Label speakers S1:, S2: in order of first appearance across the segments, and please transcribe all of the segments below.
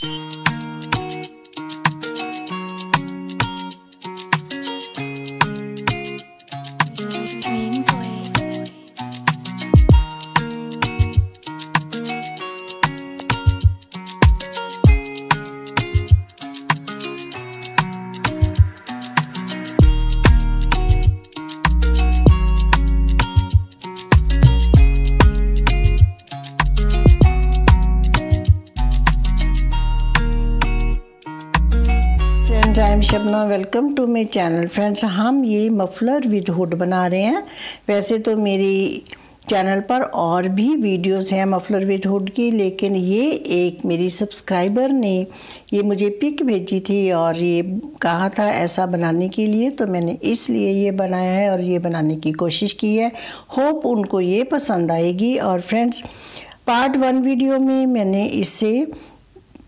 S1: I am Shabna, welcome to my channel. Friends, हम ये muffler with hood बना रहे हैं। वैसे तो मेरी चैनल पर और भी वीडियोस हैं मफलर विद हुड की, लेकिन ये एक मेरी सब्सक्राइबर ने ये मुझे पिक भेजी थी और ये कहा था ऐसा बनाने के लिए, तो मैंने इसलिए ये बनाया है और ये बनाने की कोशिश की है। होप उनको ये पसंद आएगी। और फ्रेंड्स, पार्ट 1 वीडियो में मैंने इससे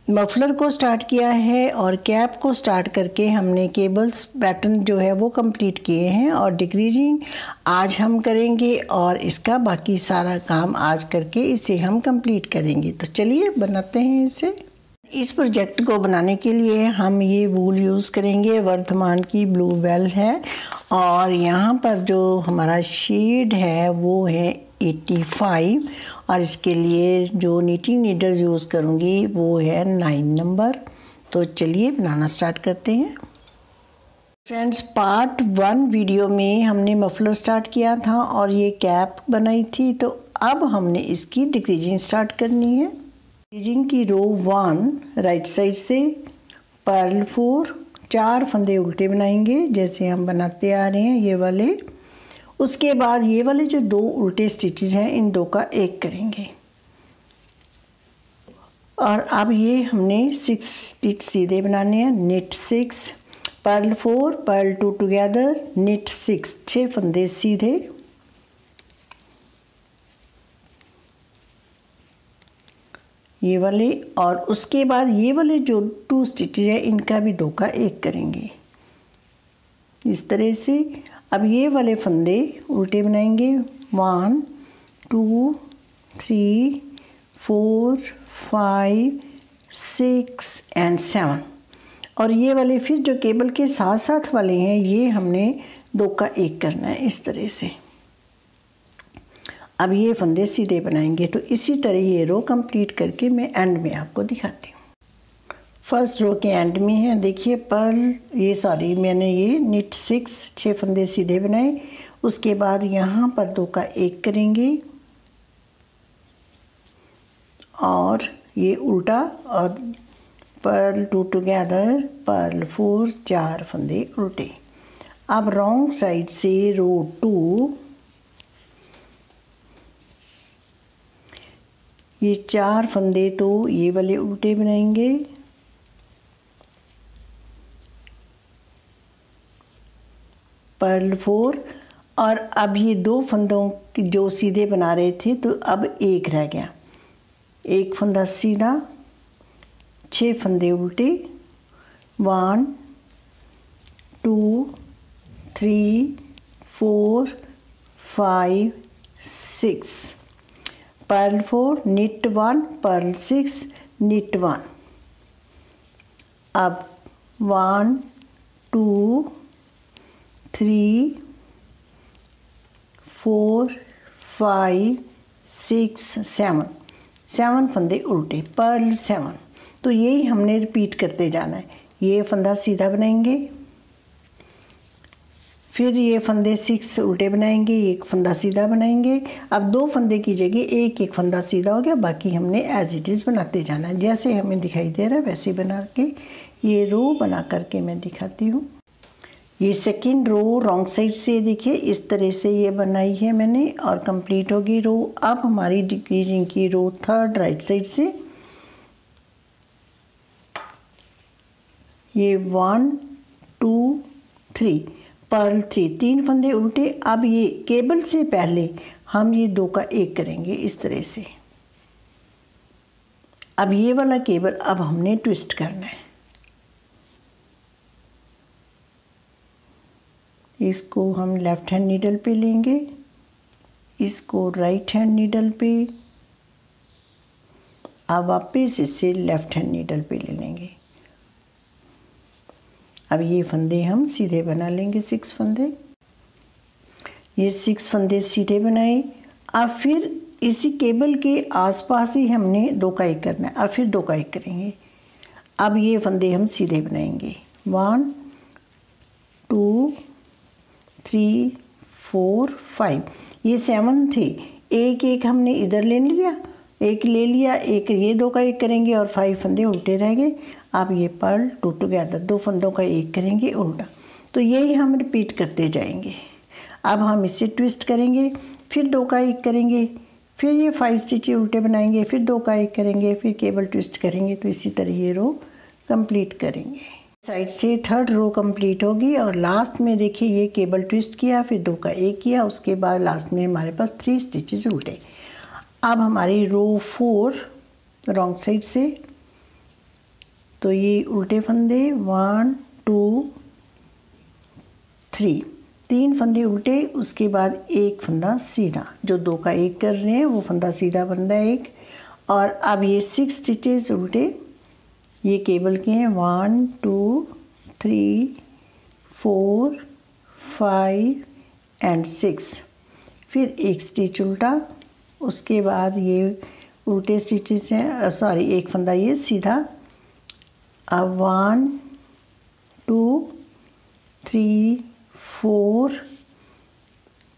S1: मफलर को स्टार्ट किया है और कैप को स्टार्ट करके हमने केबल्स पैटर्न जो है वो कंप्लीट किए हैं, और डिक्रीजिंग आज हम करेंगे और इसका बाकी सारा काम आज करके इसे हम कंप्लीट करेंगे। तो चलिए बनाते हैं इसे। इस प्रोजेक्ट को बनाने के लिए हम ये वूल यूज़ करेंगे, वर्धमान की ब्लू बेल है, और यहाँ पर जो हमारा शेड है वो है 85, और इसके लिए जो नीटिंग नीडल यूज़ करूँगी वो है 9 नंबर। तो चलिए बनाना स्टार्ट करते हैं। फ्रेंड्स, पार्ट 1 वीडियो में हमने मफलर स्टार्ट किया था और ये कैप बनाई थी, तो अब हमने इसकी डिक्रीजिंग स्टार्ट करनी है। डिक्रीजिंग की रो 1 राइट साइड से पर्ल 4 4 फंदे उल्टे बनाएंगे जैसे हम बनाते आ रहे हैं ये वाले। उसके बाद ये वाले जो 2 उल्टे स्टिचेस हैं इन 2 का एक करेंगे, और अब ये हमने 6 स्टिच सीधे बनाने हैं। Knit 6 purl 4 purl 2 together knit 6 फंदे सीधे, ये वाले, और उसके बाद ये वाले जो 2 स्टिचेस हैं इनका भी 2 का एक करेंगे इस तरह से। अब ये वाले फंदे उल्टे बनाएंगे 1 2 3 4 5 6 एंड 7, और ये वाले फिर जो केबल के साथ साथ वाले हैं ये हमने 2 का एक करना है इस तरह से। अब ये फंदे सीधे बनाएंगे। तो इसी तरह ये रो कंप्लीट करके मैं एंड में आपको दिखाती हूँ। फर्स्ट रो के एंड में है, देखिए पर्ल मैंने ये निट 6 फंदे सीधे बनाए। उसके बाद यहाँ पर 2 का एक करेंगे और ये उल्टा, और पर्ल 2 टुगेदर पर्ल 4 4 फंदे उल्टे। अब रॉन्ग साइड से रो 2 ये 4 फंदे तो ये वाले उल्टे बनाएंगे, पर्ल 4, और अब ये 2 फंदों की जो सीधे बना रहे थे तो अब एक रह गया, एक फंदा सीधा 6 फंदे उल्टे 1 2 3 4 5 6 पर्ल 4 निट 1 पर्ल 6 निट 1। अब 1 2 3 4 5 6 7 फंदे उल्टे पर्ल 7। तो यही हमने रिपीट करते जाना है। ये फंदा सीधा बनाएंगे, फिर ये फंदे 6 उल्टे बनाएंगे, एक फंदा सीधा बनाएंगे। अब 2 फंदे की जगह एक फंदा सीधा हो गया, बाकी हमने एज इट इज़ बनाते जाना है जैसे हमें दिखाई दे रहा है वैसे बना के ये रो बना करके मैं दिखाती हूँ। ये सेकंड रो रॉन्ग साइड से देखिए इस तरह से ये बनाई है मैंने और कंप्लीट होगी रो। अब हमारी डिक्रीजिंग की रो 3rd राइट साइड से ये 1 2 3 पर्ल 3 फंदे उल्टे। अब ये केबल से पहले हम ये 2 का एक करेंगे इस तरह से। अब ये वाला केबल अब हमने ट्विस्ट करना है, इसको हम लेफ़्ट हैंड नीडल पे लेंगे, इसको राइट हैंड नीडल पे, अब वापस इससे लेफ्ट हैंड नीडल पे ले लेंगे। अब ये फंदे हम सीधे बना लेंगे, 6 फंदे। ये 6 फंदे सीधे बनाए। अब फिर इसी केबल के आसपास ही हमने 2 का 1 करना है। अब फिर 2 का 1 करेंगे। अब ये फंदे हम सीधे बनाएंगे, 1 2 3 4 5, ये 7 थे। एक एक हमने इधर ले लिया, एक ले लिया, एक ये 2 का 1 करेंगे और 5 फंदे उल्टे रह गए। अब ये पर्ल 2 टुगेदर, 2 फंदों का 1 करेंगे उल्टा। तो यही हम रिपीट करते जाएंगे। अब हम इससे ट्विस्ट करेंगे, फिर 2 का 1 करेंगे, फिर ये 5 स्टिच उल्टे बनाएंगे, फिर 2 का 1 करेंगे, फिर केबल ट्विस्ट करेंगे। तो इसी तरह ये रो कंप्लीट करेंगे। साइड से 3rd रो कंप्लीट होगी और लास्ट में देखिए ये केबल ट्विस्ट किया, फिर 2 का 1 किया, उसके बाद लास्ट में हमारे पास 3 स्टिचेस उल्टे। अब हमारी रो 4 रॉन्ग साइड से, तो ये उल्टे फंदे 1 2 3, 3 फंदे उल्टे, उसके बाद एक फंदा सीधा। जो 2 का 1 कर रहे हैं वो फंदा सीधा बन रहा है एक। और अब ये 6 स्टिचेस उल्टे, ये केबल के हैं 1 2 3 4 5 एंड 6। फिर एक स्टिच उल्टा, उसके बाद ये उल्टे स्टिचेस हैं, सॉरी एक फंदा ये सीधा। अब 1 2 3 4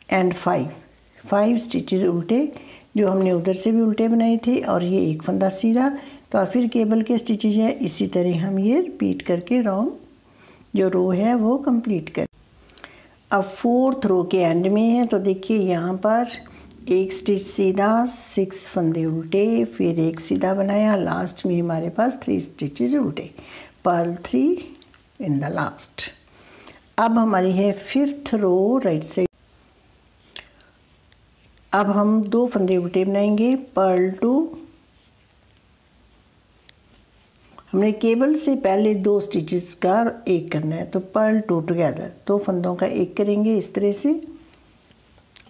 S1: एंड 5 स्टिचेस उल्टे, जो हमने उधर से भी उल्टे बनाए थे, और ये एक फंदा सीधा। तो फिर केबल के स्टिचेस है, इसी तरह हम ये रिपीट करके रॉन्ग जो रो है वो कंप्लीट करें। अब 4th रो के एंड में है, तो देखिए यहाँ पर एक स्टिच सीधा, 6 फंदे उल्टे, फिर एक सीधा बनाया, लास्ट में हमारे पास 3 स्टिचेस उल्टे, पर्ल 3 इन द लास्ट। अब हमारी है 5th रो राइट साइड। अब हम 2 फंदे उल्टे बनाएंगे, पर्ल 2। हमने केबल से पहले 2 स्टिचेस का 1 करना है, तो पर्ल 2 टुगेदर, 2 फंदों का 1 करेंगे इस तरह से।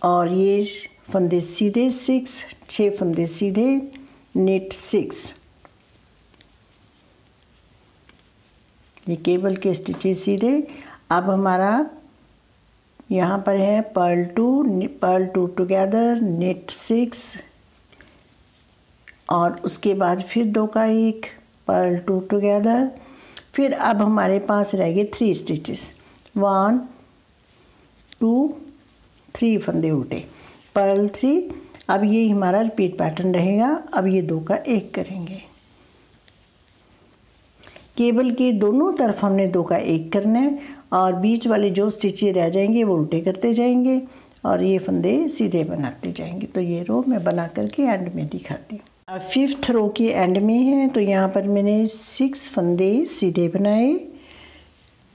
S1: और ये फंदे सीधे 6 फंदे सीधे, नेट 6, ये केबल के स्टिचेस सीधे। अब हमारा यहाँ पर है पर्ल 2 टुगेदर, नेट 6, और उसके बाद फिर 2 का 1, पर्ल 2 टुगेदर। फिर अब हमारे पास रह गए 3 स्टिचेस, 1 2 3 फंदे उल्टे, पर्ल 3। अब ये हमारा रिपीट पैटर्न रहेगा। अब ये 2 का 1 करेंगे, केबल के दोनों तरफ हमने 2 का 1 करना है, और बीच वाले जो स्टिचेस रह जाएंगे वो उल्टे करते जाएंगे और ये फंदे सीधे बनाते जाएंगे। तो ये रो मैं बना करके एंड में दिखाती हूँ। अब 5th रो के एंड में है, तो यहाँ पर मैंने 6 फंदे सीधे बनाए,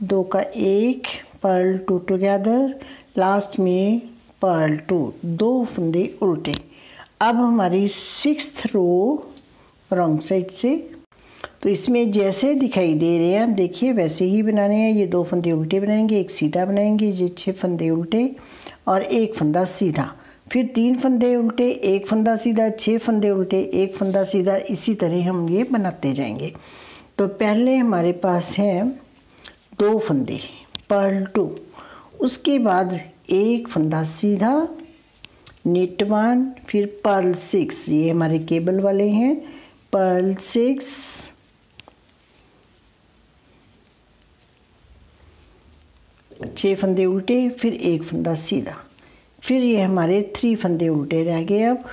S1: 2 का 1, पर्ल 2 टुगेदर, लास्ट में पर्ल 2, 2 फंदे उल्टे। अब हमारी 6th रो रॉन्ग साइड से, तो इसमें जैसे दिखाई दे रहे हैं देखिए वैसे ही बनाने हैं। ये 2 फंदे उल्टे बनाएंगे, एक सीधा बनाएंगे, ये 6 फंदे उल्टे और एक फंदा सीधा, फिर 3 फंदे उल्टे, एक फंदा सीधा, 6 फंदे उल्टे, एक फंदा सीधा। इसी तरह हम ये बनाते जाएंगे। तो पहले हमारे पास है 2 फंदे, पर्ल 2, उसके बाद एक फंदा सीधा, नेट 1, फिर पर्ल 6, ये हमारे केबल वाले हैं, पर्ल 6, छः फंदे उल्टे, फिर एक फंदा सीधा, फिर ये हमारे 3 फंदे उल्टे रह गए। अब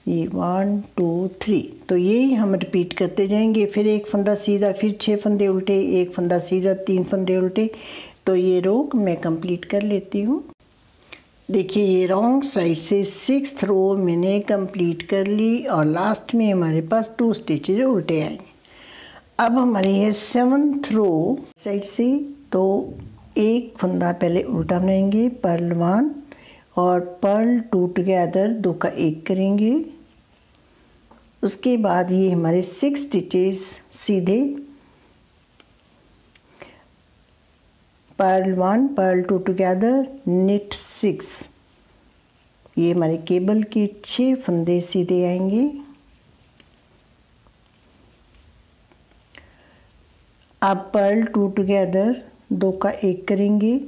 S1: ये 1 2 3, तो यही हम रिपीट करते जाएंगे। फिर एक फंदा सीधा, फिर 6 फंदे उल्टे, एक फंदा सीधा, 3 फंदे उल्टे। तो ये रो मैं कंप्लीट कर लेती हूँ। देखिए ये रॉन्ग साइड से 6th रो मैंने कंप्लीट कर ली और लास्ट में हमारे पास 2 स्टिचेज उल्टे आएंगे। अब हमारी है 7th रो साइड से, तो एक फंदा पहले उल्टा बनाएंगे, पर्ल 1 और पर्ल 2 टुगेदर, 2 का 1 करेंगे। उसके बाद ये हमारे 6 स्टिचेस सीधे, पर्ल 1 पर्ल 2 टुगेदर, नेट 6, ये हमारे केबल के 6 फंदे सीधे आएंगे। अब पर्ल 2 टुगेदर 2 का 1 करेंगे,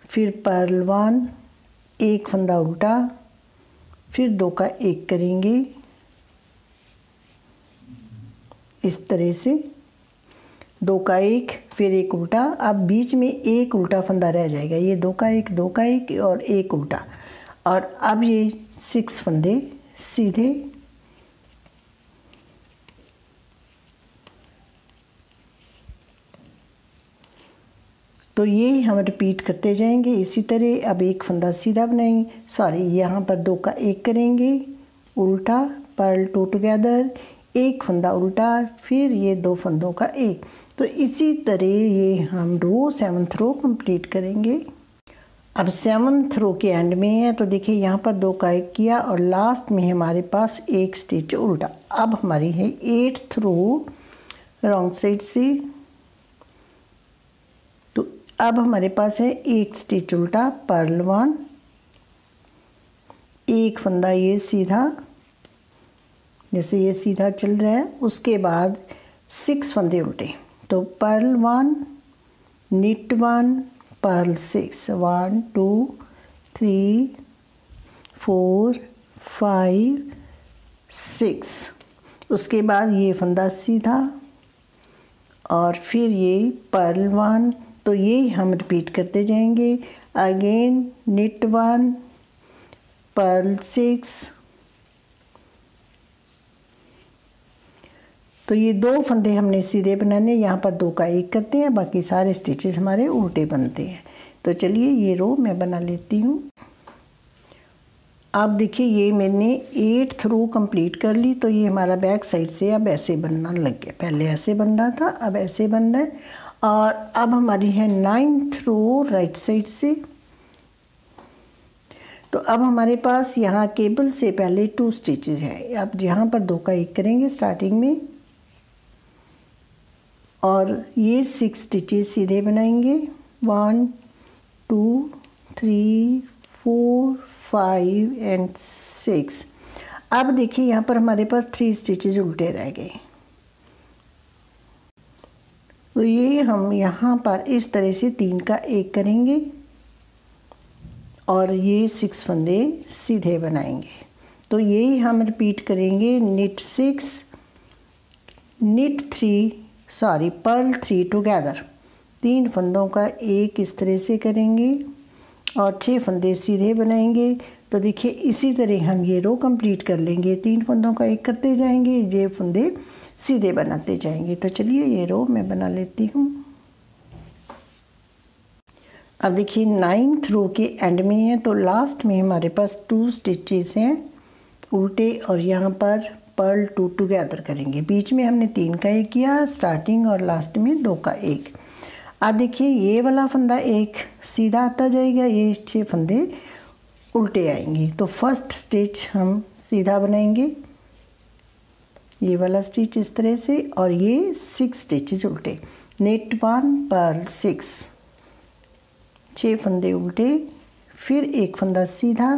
S1: फिर पर्ल 1 एक फंदा उल्टा, फिर 2 का 1 करेंगे इस तरह से, 2 का 1 फिर 1 उल्टा। अब बीच में एक उल्टा फंदा रह जाएगा, ये 2 का 1 2 का 1 और 1 उल्टा, और अब ये 6 फंदे सीधे तो ये हम रिपीट करते जाएंगे इसी तरह। अब एक फंदा सीधा बनाएंगे, सॉरी यहाँ पर 2 का 1 करेंगे उल्टा, पर्ल 2 टुगेदर, एक फंदा उल्टा, फिर ये 2 फंदों का 1। तो इसी तरह ये हम रो 7th रो कंप्लीट करेंगे। अब 7th रो के एंड में है, तो देखिए यहाँ पर 2 का 1 किया और लास्ट में हमारे पास एक स्टिच उल्टा। अब हमारी है 8th रो रॉन्ग साइड से, तो अब हमारे पास है एक स्टिच उल्टा, पर्ल 1, एक फंदा ये सीधा, जैसे ये सीधा चल रहा है, उसके बाद 6 फंदे उल्टे, तो पर्ल 1 निट 1 पर्ल 6 1 2 3 4 5 6, उसके बाद ये फंदा सीधा और फिर ये पर्ल 1, तो ये हम रिपीट करते जाएंगे। अगेन निट 1 पर्ल 6, तो ये 2 फंदे हमने सीधे बनाने, यहाँ पर 2 का 1 करते हैं, बाकी सारे स्टिचेस हमारे उल्टे बनते हैं। तो चलिए ये रो मैं बना लेती हूँ। आप देखिए ये मैंने 8th रो कंप्लीट कर ली, तो ये हमारा बैक साइड से अब ऐसे बनना लग गया, पहले ऐसे बन रहा था अब ऐसे बन रहा है। और अब हमारी है 9th रो राइट साइड से, तो अब हमारे पास यहाँ केबल से पहले 2 स्टिचेस हैं। अब यहाँ पर 2 का 1 करेंगे स्टार्टिंग में, और ये 6 स्टिचेस सीधे बनाएंगे, 1 2 3 4 5 एंड 6। अब देखिए यहाँ पर हमारे पास 3 स्टिचेस उल्टे रह गए, तो ये हम यहाँ पर इस तरह से 3 का 1 करेंगे और ये 6 फंदे सीधे बनाएंगे। तो यही हम रिपीट करेंगे, knit 6 knit 3 sorry purl 3 together, 3 फंदों का 1 इस तरह से करेंगे और 6 फंदे सीधे बनाएंगे। तो देखिए इसी तरह हम ये रो कंप्लीट कर लेंगे, 3 फंदों का 1 करते जाएंगे, ये फंदे सीधे बनाते जाएंगे। तो चलिए ये रो मैं बना लेती हूँ। अब देखिए 9th रो के एंड में है, तो लास्ट में हमारे पास 2 स्टिचेस हैं उल्टे, और यहाँ पर पर्ल 2 टुगेदर करेंगे। बीच में हमने 3 का 1 किया स्टार्टिंग, और लास्ट में 2 का 1। अब देखिए ये वाला फंदा 1 सीधा आता जाएगा, ये 6 फंदे उल्टे आएंगे। तो फर्स्ट स्टिच हम सीधा बनाएंगे, ये वाला स्टिच इस तरह से, और ये 6 स्टिचेस उल्टे, नेट 1 पर्ल 6, 6 फंदे उल्टे, फिर एक फंदा सीधा,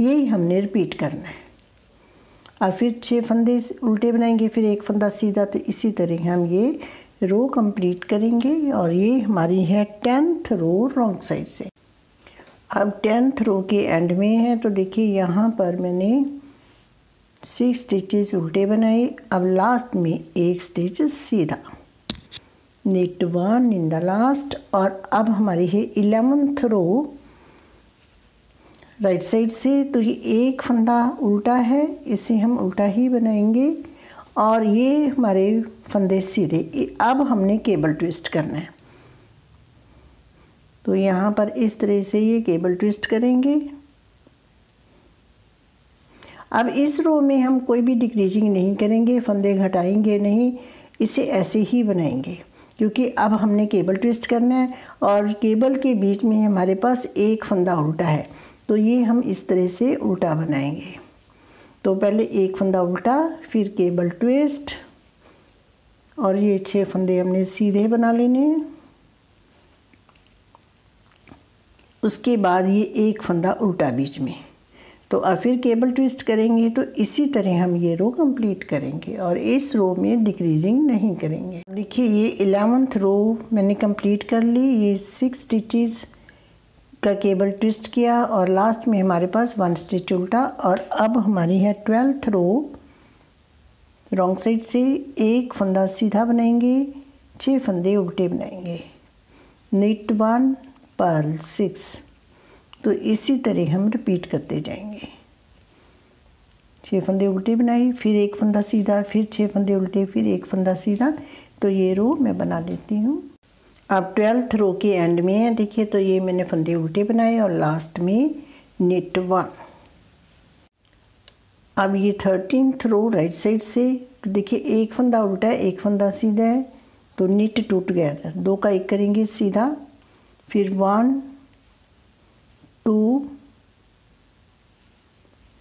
S1: यही हमने रिपीट करना है। और फिर 6 फंदे उल्टे बनाएंगे, फिर एक फंदा सीधा। तो इसी तरह हम ये रो कंप्लीट करेंगे, और ये हमारी है 10th रो रॉन्ग साइड से। अब 10th रो के एंड में है, तो देखिए यहाँ पर मैंने 6 स्टिचेस उल्टे बनाए। अब लास्ट में एक स्टिच सीधा, निट 1 इन द लास्ट। और अब हमारी है 11th रो राइट साइड से, तो ये एक फंदा उल्टा है, इसे हम उल्टा ही बनाएंगे, और ये हमारे फंदे सीधे। अब हमने केबल ट्विस्ट करना है, तो यहाँ पर इस तरह से ये केबल ट्विस्ट करेंगे। अब इस रो में हम कोई भी डिक्रीजिंग नहीं करेंगे, फंदे घटाएंगे नहीं, इसे ऐसे ही बनाएंगे, क्योंकि अब हमने केबल ट्विस्ट करना है और केबल के बीच में हमारे पास एक फंदा उल्टा है, तो ये हम इस तरह से उल्टा बनाएंगे। तो पहले एक फंदा उल्टा, फिर केबल ट्विस्ट, और ये 6 फंदे हमने सीधे बना लेने हैं। उसके बाद ये एक फंदा उल्टा बीच में, तो अब फिर केबल ट्विस्ट करेंगे। तो इसी तरह हम ये रो कंप्लीट करेंगे और इस रो में डिक्रीजिंग नहीं करेंगे। देखिए ये 11th रो मैंने कंप्लीट कर ली। ये 6 स्टिचेस का केबल ट्विस्ट किया और लास्ट में हमारे पास 1 स्टिच उल्टा। और अब हमारी है 12th रो। रॉन्ग साइड से एक फंदा सीधा बनाएंगे, 6 फंदे उल्टे बनाएंगे, निट 1 पर्ल 6। तो इसी तरह हम रिपीट करते जाएंगे। 6 फंदे उल्टे बनाए, फिर एक फंदा सीधा, फिर 6 फंदे उल्टे, फिर एक फंदा सीधा। तो ये रो मैं बना लेती हूँ। अब 12th रो के एंड में है, देखिए तो ये मैंने फंदे उल्टे बनाए और लास्ट में निट 1। अब ये 13th रो राइट साइड से, तो देखिए एक फंदा उल्टा है, एक फंदा सीधा है, तो निट 2 टुगेदर, 2 का 1 करेंगे सीधा, फिर 1 2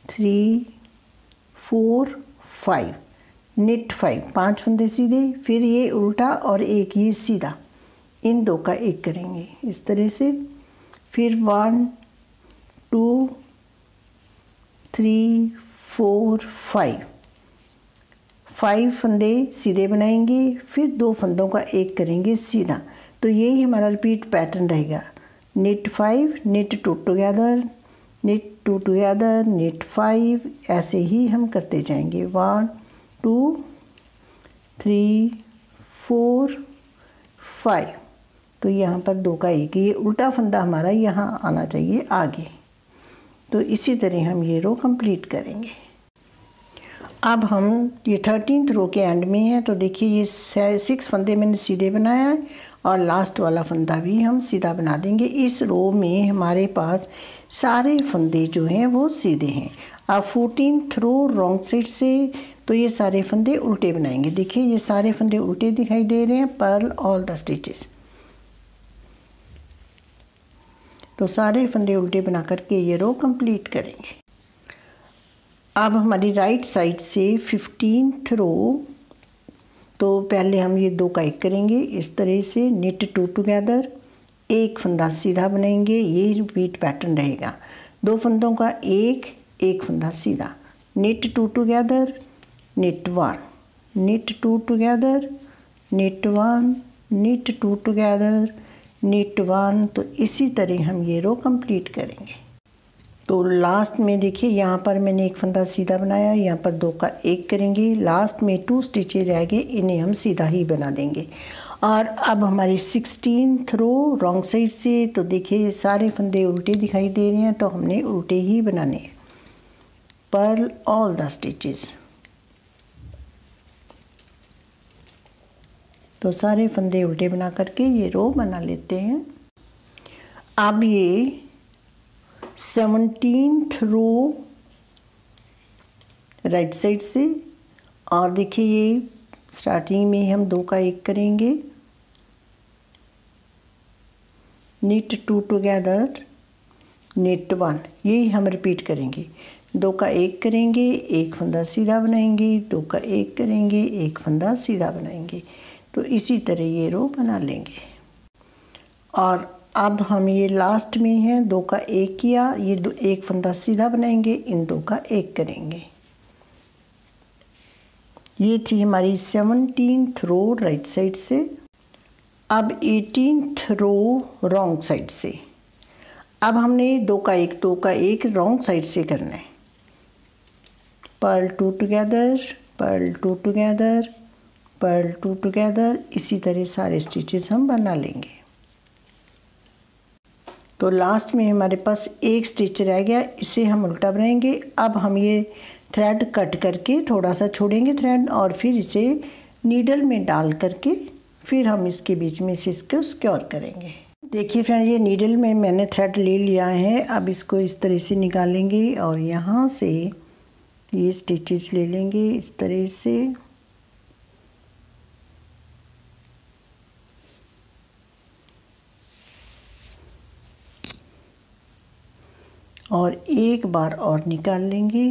S1: 3 4 5, निट 5, 5 फंदे सीधे, फिर ये उल्टा और एक ये सीधा, इन 2 का 1 करेंगे इस तरह से। फिर 1 2 3 4 5 फंदे सीधे बनाएंगे, फिर 2 फंदों का 1 करेंगे सीधा। तो यही हमारा रिपीट पैटर्न रहेगा। Knit 5 knit 2 together, knit 2 together, knit 5, ऐसे ही हम करते जाएंगे। 1 2 3 4 5। तो यहाँ पर 2 का 1, ये उल्टा फंदा हमारा यहाँ आना चाहिए आगे। तो इसी तरह हम ये रो कंप्लीट करेंगे। अब हम ये 13th रो के एंड में है, तो देखिए ये 6 फंदे मैंने सीधे बनाया है और लास्ट वाला फंदा भी हम सीधा बना देंगे। इस रो में हमारे पास सारे फंदे जो हैं वो सीधे हैं। अब 14th रो रॉन्ग साइड से, तो ये सारे फंदे उल्टे बनाएंगे। देखिए ये सारे फंदे उल्टे दिखाई दे रहे हैं, पर्ल ऑल द स्टिचेस। तो सारे फंदे उल्टे बना करके ये रो कंप्लीट करेंगे। अब हमारी राइट साइड से 15th रो, तो पहले हम ये 2 का 1 करेंगे इस तरह से, निट 2 टुगेदर, एक फंदा सीधा बनाएंगे, ये रिपीट पैटर्न रहेगा। 2 फंदों का 1, एक फंदा सीधा, knit 2 together, knit 1, knit 2 together, knit 1, knit 2 together, knit 1। तो इसी तरह हम ये रो कंप्लीट करेंगे। तो लास्ट में देखिए यहाँ पर मैंने एक फंदा सीधा बनाया, यहाँ पर 2 का 1 करेंगे, लास्ट में 2 स्टिचेज रह गए, इन्हें हम सीधा ही बना देंगे। और अब हमारी 16th रो रॉन्ग साइड से, तो देखिए सारे फंदे उल्टे दिखाई दे रहे हैं, तो हमने उल्टे ही बनाने हैं। पर्ल ऑल द स्टिचेस, तो सारे फंदे उल्टे बना करके ये रो बना लेते हैं। अब ये 17th रो राइट साइड से, और देखिए ये स्टार्टिंग में हम 2 का 1 करेंगे, निट 2 टुगेदर, निट 1, यही हम रिपीट करेंगे। 2 का 1 करेंगे, एक फंदा सीधा बनाएंगे, 2 का 1 करेंगे, एक फंदा सीधा बनाएंगे। तो इसी तरह ये रो बना लेंगे। और अब हम ये लास्ट में है, 2 का 1 किया, ये एक फंदा सीधा बनाएंगे, इन 2 का 1 करेंगे। ये थी हमारी 17th रो राइट साइड से। अब 18th रो रॉन्ग साइड से। अब हमने 2 का 1 2 का 1 रॉन्ग साइड से करना है। Purl 2 together, purl 2 together, purl 2 together, इसी तरह सारे स्टिचेस हम बना लेंगे। तो लास्ट में हमारे पास एक स्टिच रह गया, इसे हम उल्टा बनाएंगे। अब हम ये थ्रेड कट करके थोड़ा सा छोड़ेंगे थ्रेड, और फिर इसे नीडल में डाल करके फिर हम इसके बीच में से इसको सिक्योर करेंगे। देखिए फ्रेंड, ये नीडल में मैंने थ्रेड ले लिया है। अब इसको इस तरह से निकालेंगे और यहाँ से ये स्टिचेस ले लेंगे इस तरह से, और एक बार और निकाल लेंगे।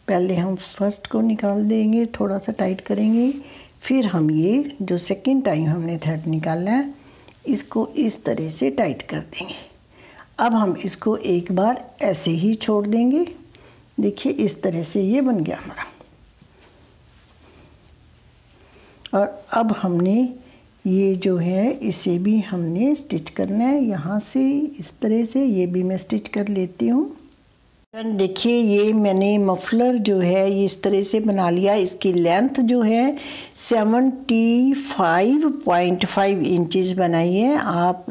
S1: पहले हम फर्स्ट को निकाल देंगे, थोड़ा सा टाइट करेंगे, फिर हम ये जो सेकंड टाइम हमने थ्रेड निकाला है इसको इस तरह से टाइट कर देंगे। अब हम इसको एक बार ऐसे ही छोड़ देंगे। देखिए इस तरह से ये बन गया हमारा। और अब हमने ये जो है इसे भी हमने स्टिच करना है यहाँ से इस तरह से। ये भी मैं स्टिच कर लेती हूँ। देखिए ये मैंने मफलर जो है ये इस तरह से बना लिया। इसकी लेंथ जो है 75.5 इंचज़ बनाई है। आप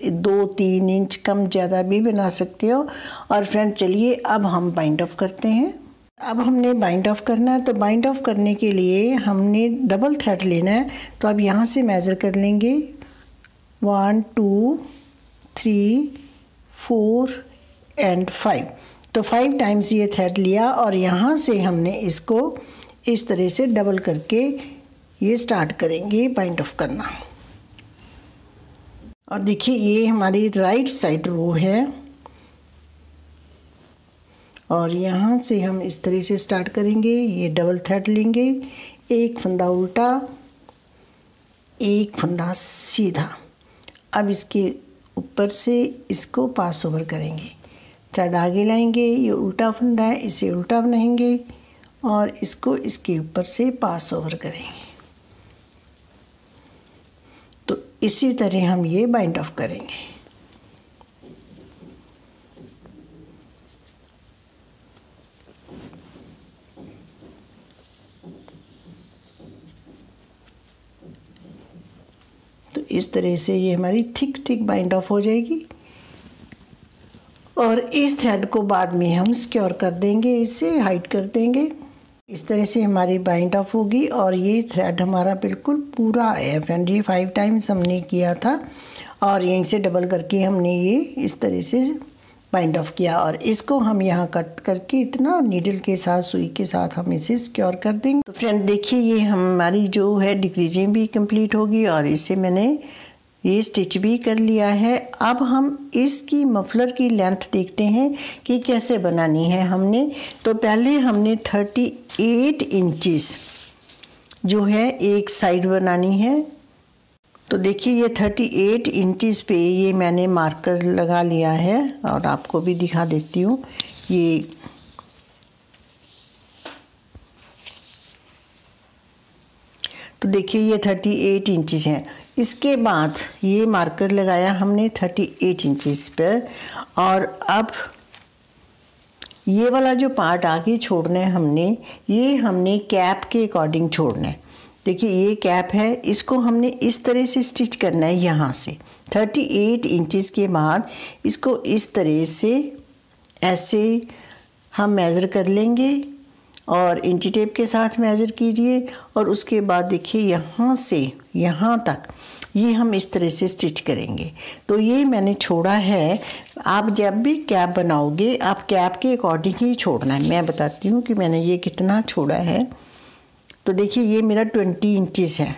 S1: 2-3 इंच कम ज़्यादा भी बना सकते हो। और फ्रेंड चलिए अब हम बाइंड ऑफ करते हैं। अब हमने बाइंड ऑफ करना है, तो बाइंड ऑफ करने के लिए हमने डबल थ्रेड लेना है। तो अब यहाँ से मेज़र कर लेंगे 1 2 3 4 एंड 5। तो 5 टाइम्स ये थ्रेड लिया और यहाँ से हमने इसको इस तरह से डबल करके ये स्टार्ट करेंगे बाइंड ऑफ करना। और देखिए ये हमारी राइट साइड रो है और यहाँ से हम इस तरह से स्टार्ट करेंगे। ये डबल थ्रेड लेंगे, एक फंदा उल्टा, एक फंदा सीधा। अब इसके ऊपर से इसको पास ओवर करेंगे, थ्रेड आगे लाएंगे, ये उल्टा फंदा है इसे उल्टा बनाएंगे और इसको इसके ऊपर से पास ओवर करेंगे। तो इसी तरह हम ये बाइंड ऑफ करेंगे। तो इस तरह से ये हमारी थिक बाइंड ऑफ हो जाएगी। और इस थ्रेड को बाद में हम सिक्योर कर देंगे, इसे हाइड कर देंगे। इस तरह से हमारी बाइंड ऑफ होगी और ये थ्रेड हमारा बिल्कुल पूरा है फ्रेंड। ये 5 टाइम्स हमने किया था और यहीं से डबल करके हमने ये इस तरह से बाइंड ऑफ किया। और इसको हम यहाँ कट करके इतना नीडल के साथ सुई के साथ हम इसे सिक्योर कर देंगे। तो फ्रेंड देखिए ये हमारी जो है डिक्रीजिंग भी कंप्लीट होगी और इसे मैंने ये स्टिच भी कर लिया है। अब हम इसकी मफलर की लेंथ देखते हैं कि कैसे बनानी है हमने। तो पहले हमने 38 इंचेस जो है एक साइड बनानी है। तो देखिए ये 38 इंचेस पे ये मैंने मार्कर लगा लिया है और आपको भी दिखा देती हूँ। ये तो देखिए ये 38 इंचेस हैं। इसके बाद ये मार्कर लगाया हमने 38 इंचेस पर और अब ये वाला जो पार्ट आगे छोड़ना है हमने, ये हमने कैप के अकॉर्डिंग छोड़ना है। देखिए ये कैप है, इसको हमने इस तरह से स्टिच करना है। यहाँ से 38 इंचेस के बाद इसको इस तरह से ऐसे हम मेज़र कर लेंगे और इंची टेप के साथ मेज़र कीजिए। और उसके बाद देखिए यहाँ से यहाँ तक ये हम इस तरह से स्टिच करेंगे। तो ये मैंने छोड़ा है। आप जब भी कैप बनाओगे आप कैप के अकॉर्डिंग ही छोड़ना है। मैं बताती हूँ कि मैंने ये कितना छोड़ा है। तो देखिए ये मेरा 20 इंचेस है,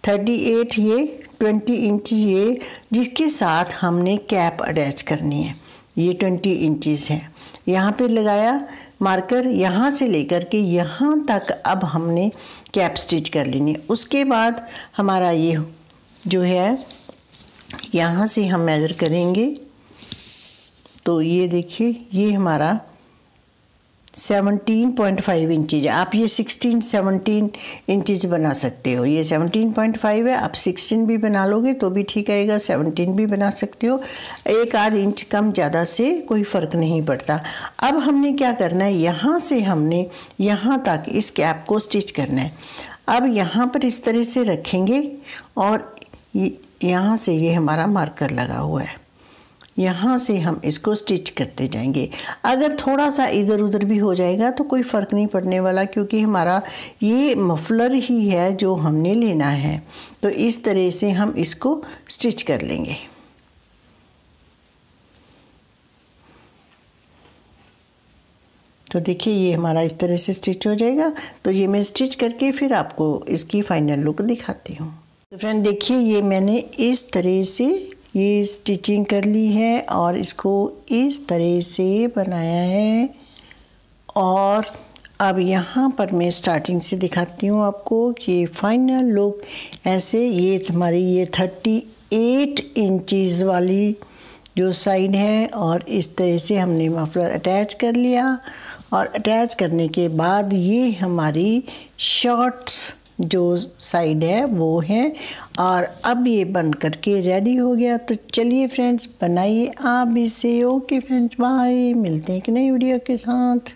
S1: 38 ये 20 इंच ये जिसके साथ हमने कैप अटैच करनी है। ये 20 इंचेस है। यहाँ पे लगाया मार्कर, यहाँ से लेकर के यहाँ तक अब हमने कैप स्टिच कर लेनी है। उसके बाद हमारा ये जो है यहाँ से हम मेज़र करेंगे। तो ये देखिए ये हमारा 17.5 इंचेज। आप ये 17 इंचेज बना सकते हो। ये 17.5 है, आप 16 भी बना लोगे तो भी ठीक आएगा, 17 भी बना सकते हो। 1 आध इंच कम ज़्यादा से कोई फ़र्क नहीं पड़ता। अब हमने क्या करना है, यहाँ से हमने यहाँ तक इस कैप को स्टिच करना है। अब यहाँ पर इस तरह से रखेंगे और यहाँ से ये हमारा मार्कर लगा हुआ है, यहाँ से हम इसको स्टिच करते जाएंगे। अगर थोड़ा सा इधर उधर भी हो जाएगा तो कोई फ़र्क नहीं पड़ने वाला, क्योंकि हमारा ये मफलर ही है जो हमने लेना है। तो इस तरह से हम इसको स्टिच कर लेंगे। तो देखिए ये हमारा इस तरह से स्टिच हो जाएगा। तो ये मैं स्टिच करके फिर आपको इसकी फाइनल लुक दिखाती हूँ। तो फ्रेंड देखिए ये मैंने इस तरह से ये स्टिचिंग कर ली है और इसको इस तरह से बनाया है। और अब यहाँ पर मैं स्टार्टिंग से दिखाती हूँ आपको कि फाइनल लुक ऐसे। ये हमारी ये 38 इंचज़ वाली जो साइड है और इस तरह से हमने मफलर अटैच कर लिया। और अटैच करने के बाद ये हमारी शॉर्ट्स जो साइड है वो है। और अब ये बन करके रेडी हो गया। तो चलिए फ्रेंड्स बनाइए आप इसे। ओके फ्रेंड्स, बाय, मिलते हैं एक नई वीडियो के साथ।